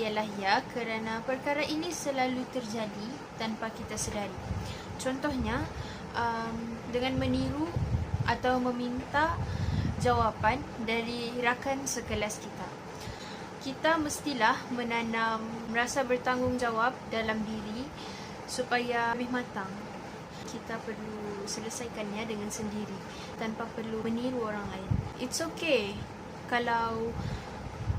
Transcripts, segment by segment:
ialah ya, kerana perkara ini selalu terjadi tanpa kita sedari. Contohnya, dengan meniru atau meminta jawapan dari rakan sekelas kita. Kita mestilah menanam rasa bertanggungjawab dalam diri supaya lebih matang. Kita perlu selesaikannya dengan sendiri tanpa perlu meniru orang lain. It's okay kalau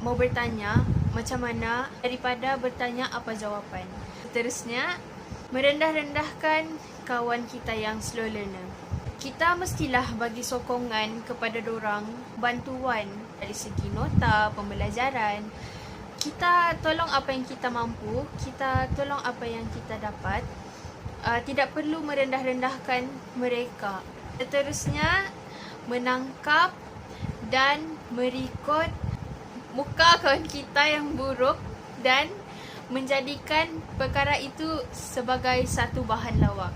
mau bertanya macam mana daripada bertanya apa jawapan. Seterusnya, merendah-rendahkan kawan kita yang slow learner. Kita mestilah bagi sokongan kepada dorang, bantuan dari segi nota, pembelajaran. Kita tolong apa yang kita mampu, kita tolong apa yang kita dapat. Tidak perlu merendah-rendahkan mereka. Seterusnya, menangkap dan merekod muka kawan kita yang buruk dan menjadikan perkara itu sebagai satu bahan lawak.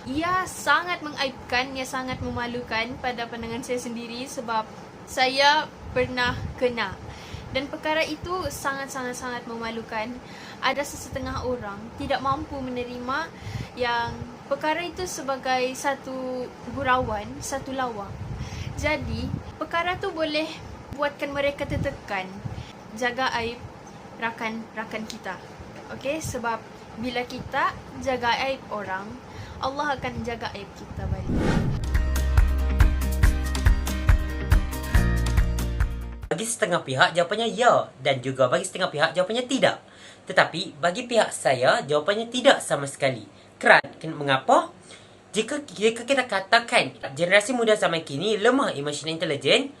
Ia sangat mengaibkan, ia sangat memalukan pada pandangan saya sendiri sebab saya pernah kena. Dan perkara itu sangat-sangat memalukan. Ada sesetengah orang tidak mampu menerima yang perkara itu sebagai satu gurauan, satu lawak. Jadi, perkara tu boleh buatkan mereka tertekan. Jaga aib rakan-rakan kita. Okey, sebab bila kita jaga aib orang, Allah akan jaga aib kita balik. Bagi setengah pihak jawapannya ya, dan juga bagi setengah pihak jawapannya tidak. Tetapi bagi pihak saya jawapannya tidak sama sekali. Mengapa? Jika kita katakan generasi muda zaman kini lemah emotional intelligence,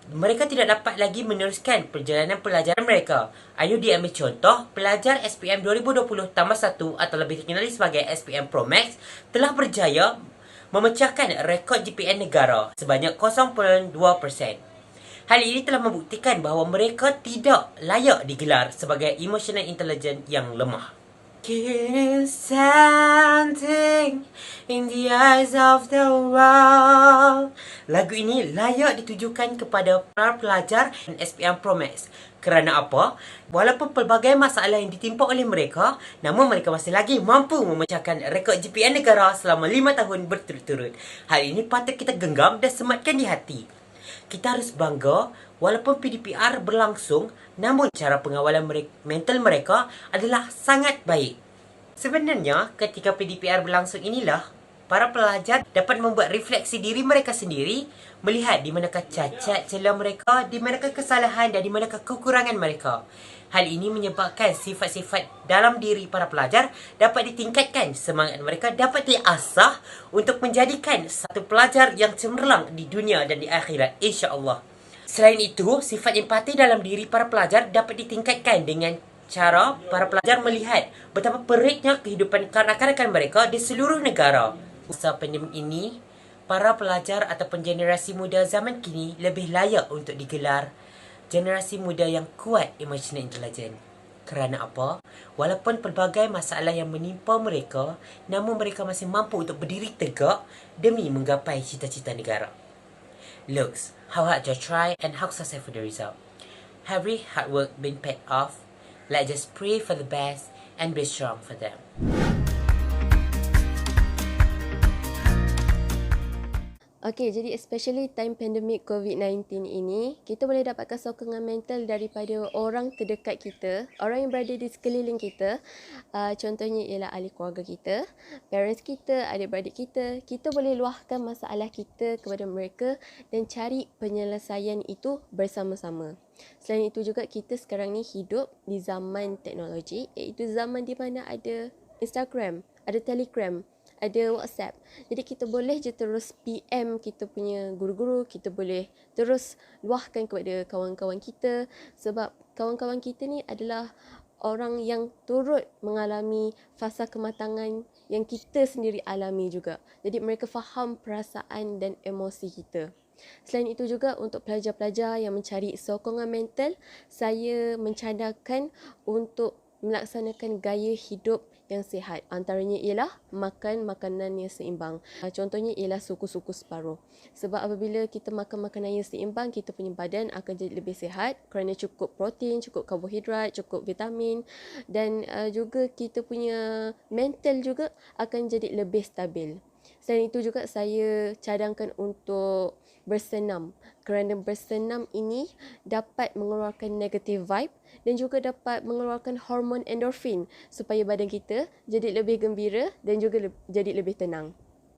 mereka tidak dapat lagi meneruskan perjalanan pelajaran mereka. Ayo diambil contoh, pelajar SPM 2020-1 atau lebih dikenali sebagai SPM Pro Max telah berjaya memecahkan rekod GPA negara sebanyak 0.2%. Hal ini telah membuktikan bahawa mereka tidak layak digelar sebagai emotional intelligence yang lemah. Standing in the eyes of the world. Lagu ini layak ditujukan kepada para pelajar SPM Pro Max. Kerana apa? Walaupun pelbagai masalah yang ditimpa oleh mereka, namun mereka masih lagi mampu memecahkan rekod GPA negara selama 5 tahun berturut-turut. Hal ini patut kita genggam dan sematkan di hati. Kita harus bangga walaupun PDPR berlangsung, namun cara pengawalan mental mereka adalah sangat baik. Sebenarnya, ketika PDPR berlangsung inilah, para pelajar dapat membuat refleksi diri mereka sendiri, melihat di manakah cacat celah mereka, di manakah kesalahan dan di manakah kekurangan mereka. Hal ini menyebabkan sifat-sifat dalam diri para pelajar dapat ditingkatkan, semangat mereka dapat diasah untuk menjadikan satu pelajar yang cemerlang di dunia dan di akhirat, insya-Allah. Selain itu, sifat empati dalam diri para pelajar dapat ditingkatkan dengan cara para pelajar melihat betapa peritnya kehidupan kanak-kanak mereka di seluruh negara. Masa pandemik ini, para pelajar ataupun generasi muda zaman kini lebih layak untuk digelar generasi muda yang kuat emotional intelligence. Kerana apa? Walaupun pelbagai masalah yang menimpa mereka, namun mereka masih mampu untuk berdiri tegak demi menggapai cita-cita negara. Looks, how hard you try and how successful the result. Every hard work been paid off. Let's just pray for the best and be strong for them. Okay, jadi especially time pandemic COVID-19 ini, kita boleh dapatkan sokongan mental daripada orang terdekat kita, orang yang berada di sekeliling kita. Contohnya ialah ahli keluarga kita, parents kita, adik-beradik kita. Kita boleh luahkan masalah kita kepada mereka dan cari penyelesaian itu bersama-sama. Selain itu juga, kita sekarang ni hidup di zaman teknologi, iaitu zaman di mana ada Instagram, ada Telegram, ada WhatsApp. Jadi kita boleh je terus PM kita punya guru-guru, kita boleh terus luahkan kepada kawan-kawan kita, sebab kawan-kawan kita ni adalah orang yang turut mengalami fasa kematangan yang kita sendiri alami juga. Jadi mereka faham perasaan dan emosi kita. Selain itu juga, untuk pelajar-pelajar yang mencari sokongan mental, saya mencadangkan untuk melaksanakan gaya hidup yang sihat. Antaranya ialah makan makanan yang seimbang. Contohnya ialah suku-suku separuh. Sebab apabila kita makan makanan yang seimbang, kita punya badan akan jadi lebih sihat kerana cukup protein, cukup karbohidrat, cukup vitamin, dan juga kita punya mental juga akan jadi lebih stabil. Selain itu juga saya cadangkan untuk bersenam, kerana bersenam ini dapat mengeluarkan negative vibe dan juga dapat mengeluarkan hormon endorfin supaya badan kita jadi lebih gembira dan juga jadi lebih tenang.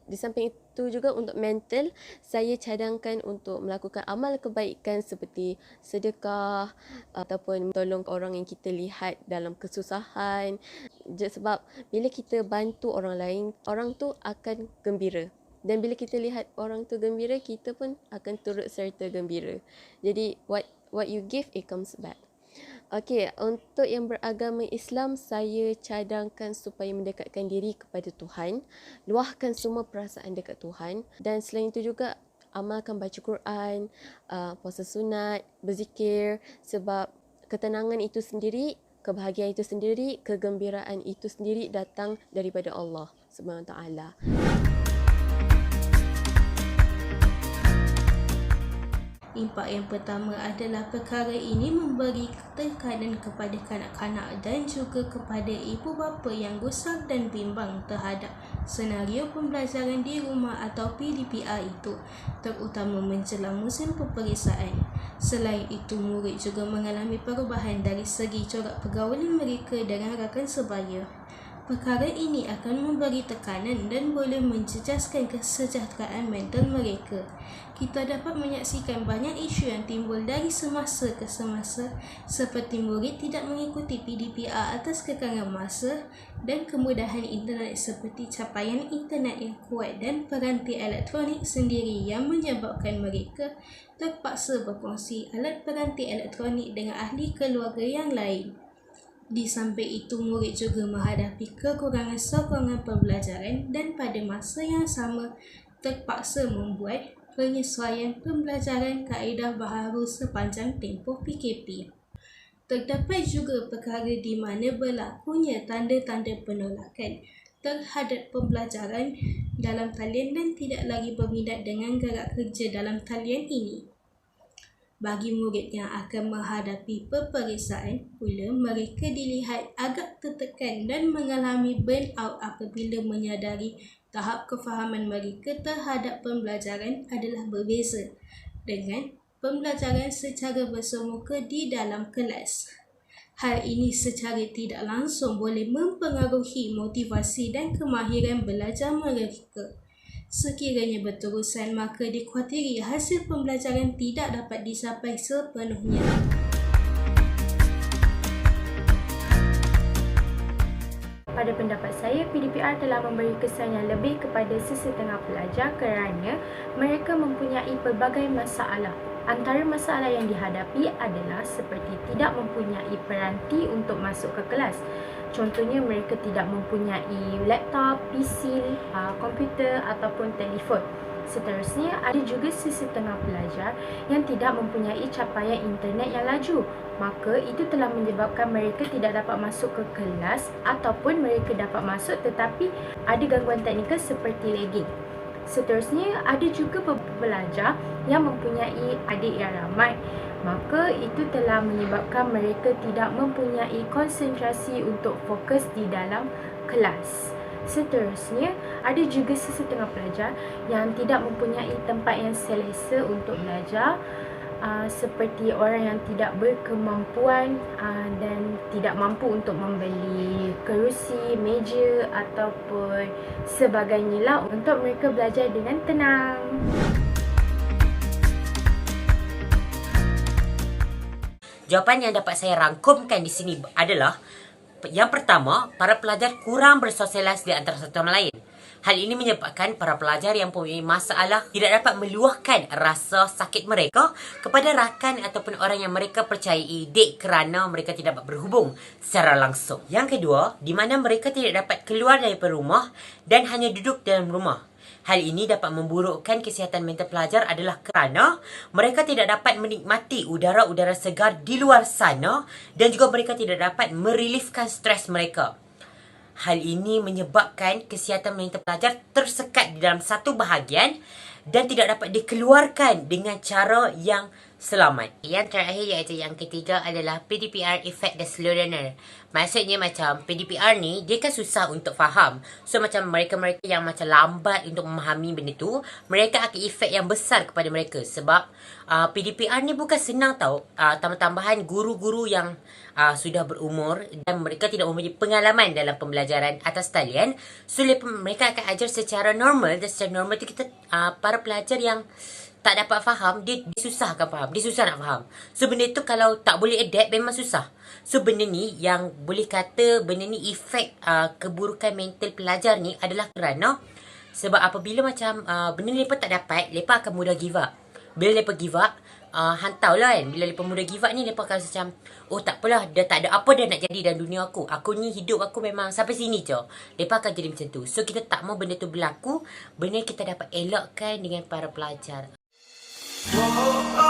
Di samping itu juga untuk mental, saya cadangkan untuk melakukan amal kebaikan seperti sedekah ataupun tolong orang yang kita lihat dalam kesusahan. Sebab bila kita bantu orang lain, orang tu akan gembira. Dan bila kita lihat orang tu gembira, kita pun akan turut serta gembira. Jadi what you give, it comes back. Okey, untuk yang beragama Islam, saya cadangkan supaya mendekatkan diri kepada Tuhan, luahkan semua perasaan dekat Tuhan, dan selain itu juga amalkan baca Quran, puasa sunat, berzikir, sebab ketenangan itu sendiri, kebahagiaan itu sendiri, kegembiraan itu sendiri datang daripada Allah Subhanahu Wa Taala. Impak yang pertama adalah perkara ini memberi tekanan kepada kanak-kanak dan juga kepada ibu bapa yang gusar dan bimbang terhadap senario pembelajaran di rumah atau PDPR itu, terutama menjelang musim peperiksaan. Selain itu, murid juga mengalami perubahan dari segi corak pergaulan mereka dengan rakan sebaya. Perkara ini akan memberi tekanan dan boleh menjejaskan kesejahteraan mental mereka. Kita dapat menyaksikan banyak isu yang timbul dari semasa ke semasa, seperti murid tidak mengikuti PDPR atas kekangan masa dan kemudahan internet seperti capaian internet yang kuat dan peranti elektronik sendiri yang menyebabkan mereka terpaksa berkongsi alat peranti elektronik dengan ahli keluarga yang lain. Di samping itu, murid juga menghadapi kekurangan sokongan pembelajaran dan pada masa yang sama terpaksa membuat penyesuaian pembelajaran kaedah baharu sepanjang tempoh PKP. Terdapat juga perkara di mana berlakunya tanda-tanda penolakan terhadap pembelajaran dalam talian dan tidak lagi berminat dengan gerak kerja dalam talian ini. Bagi murid yang akan menghadapi peperiksaan pula, mereka dilihat agak tertekan dan mengalami burnout apabila menyadari tahap kefahaman mereka terhadap pembelajaran adalah berbeza dengan pembelajaran secara bersemuka di dalam kelas. Hal ini secara tidak langsung boleh mempengaruhi motivasi dan kemahiran belajar mereka. Sekiranya berterusan, maka dikhawatiri hasil pembelajaran tidak dapat dicapai sepenuhnya. Pada pendapat saya, PDPR telah memberi kesan yang lebih kepada sesetengah pelajar kerana mereka mempunyai pelbagai masalah. Antara masalah yang dihadapi adalah seperti tidak mempunyai peranti untuk masuk ke kelas. Contohnya, mereka tidak mempunyai laptop, PC, komputer ataupun telefon. Seterusnya, ada juga sesetengah pelajar yang tidak mempunyai capaian internet yang laju. Maka itu telah menyebabkan mereka tidak dapat masuk ke kelas ataupun mereka dapat masuk tetapi ada gangguan teknikal seperti lagging. Seterusnya, ada juga pelajar yang mempunyai adik yang ramai. Maka itu telah menyebabkan mereka tidak mempunyai konsentrasi untuk fokus di dalam kelas. Seterusnya, ada juga sesetengah pelajar yang tidak mempunyai tempat yang selesa untuk belajar, seperti orang yang tidak berkemampuan dan tidak mampu untuk membeli kerusi, meja ataupun sebagainya lah untuk mereka belajar dengan tenang. Jawapan yang dapat saya rangkumkan di sini adalah yang pertama, para pelajar kurang bersosialisasi di antara satu sama lain. Hal ini menyebabkan para pelajar yang mempunyai masalah tidak dapat meluahkan rasa sakit mereka kepada rakan ataupun orang yang mereka percayai kerana mereka tidak dapat berhubung secara langsung. Yang kedua, di mana mereka tidak dapat keluar daripada rumah dan hanya duduk dalam rumah. Hal ini dapat memburukkan kesihatan mental pelajar adalah kerana mereka tidak dapat menikmati udara-udara segar di luar sana dan juga mereka tidak dapat mereliefkan stres mereka. Hal ini menyebabkan kesihatan mental pelajar tersekat di dalam satu bahagian dan tidak dapat dikeluarkan dengan cara yang selamat. Yang terakhir iaitu yang ketiga adalah PDPR Effect the Slow Learner. Maksudnya macam PDPR ni dia kan susah untuk faham. So macam mereka-mereka yang macam lambat untuk memahami benda tu, mereka akan efek yang besar kepada mereka. Sebab PDPR ni bukan senang tau. Tambah-tambahan guru-guru yang sudah berumur dan mereka tidak mempunyai pengalaman dalam pembelajaran atas talian. So mereka akan ajar secara normal, dan secara normal tu kita para pelajar yang tak dapat faham, dia susah akan faham. Dia susah nak faham. So benda tu kalau tak boleh adapt memang susah. So benda ni yang boleh kata benda ni efek keburukan mental pelajar ni adalah kerana sebab apabila macam benda ni mereka tak dapat, mereka akan mudah give up. Bila mereka give up, hantau lah kan. Bila mereka mudah give up ni, mereka akan macam, oh tak apalah, dah tak ada apa dah nak jadi dalam dunia aku. Aku ni hidup aku memang sampai sini je. Mereka akan jadi macam tu. So kita tak mau benda tu berlaku. Benda kita dapat elakkan dengan para pelajar. Oh, oh.